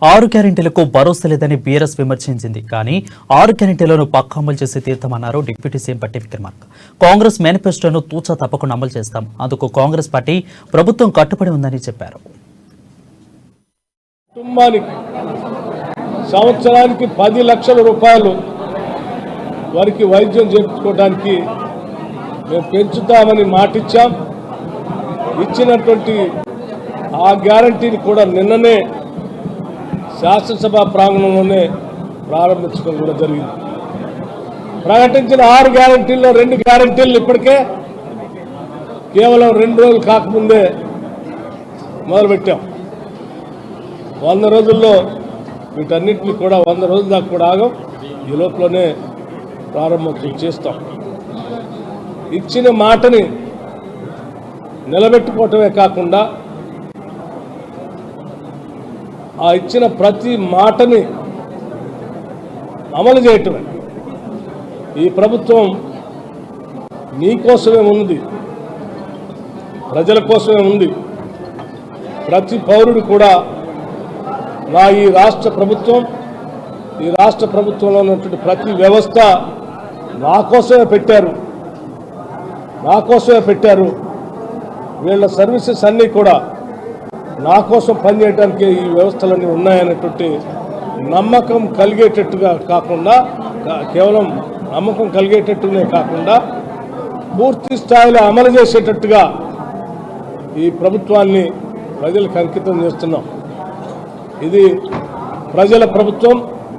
ఆరు గ్యారెంటీలకు భరోసా లేదని బీఆర్ఎస్ విమర్శించింది. కానీ ఆరు గ్యారెంటీలను పక్కా అమలు చేసి తీర్థమన్నారు డిప్యూటీ సీఎం భట్టి విక్రమార్క. కాంగ్రెస్ మేనిఫెస్టోను తూచా తప్పకుండా అమలు చేస్తాం, అందుకు కాంగ్రెస్ పార్టీ ప్రభుత్వం కట్టుబడి ఉందని చెప్పారు. కుటుంబానికి సంవత్సరానికి 10 లక్షల రూపాయలు వారికి వైద్యం చేయించుకోవడానికి మేము పెంచుతామని మాటిచ్చాం. ఇచ్చినటువంటి ఆ గ్యారంటీని కూడా నిన్ననే శాసనసభ ప్రాంగణంలోనే ప్రారంభించడం కూడా జరిగింది. ప్రకటించిన 6 గ్యారంటీల్లో 2 గ్యారంటీలు ఇప్పటికే కేవలం 2 రోజులు కాకముందే మొదలుపెట్టాం. 100 రోజుల్లో వీటన్నిటిని కూడా 100 రోజుల దాకా కూడా ఆగం. ఈ లోపలనే ప్రారంభోత్సవం చేస్తాం. ఇచ్చిన మాటని నిలబెట్టుకోవటమే కాకుండా ఆ ఇచ్చిన ప్రతి మాటని అమలు చేయటమే. ఈ ప్రభుత్వం నీకోసమే ఉంది, ప్రజల కోసమే ఉంది. ప్రతి పౌరుడు కూడా నా ఈ రాష్ట్ర ప్రభుత్వంలో ఉన్నటువంటి ప్రతి వ్యవస్థ నా కోసమే పెట్టారు. వీళ్ళ సర్వీసెస్ అన్నీ కూడా నా కోసం పనిచేయడానికి ఈ వ్యవస్థలన్నీ ఉన్నాయనేటువంటి నమ్మకం కలిగేటట్టుగా కాకుండా, కేవలం నమ్మకం కలిగేటట్టునే కాకుండా పూర్తి స్థాయిలో అమలు చేసేటట్టుగా ఈ ప్రభుత్వాన్ని ప్రజలకు అంకితం చేస్తున్నాం. ఇది ప్రజల ప్రభుత్వం.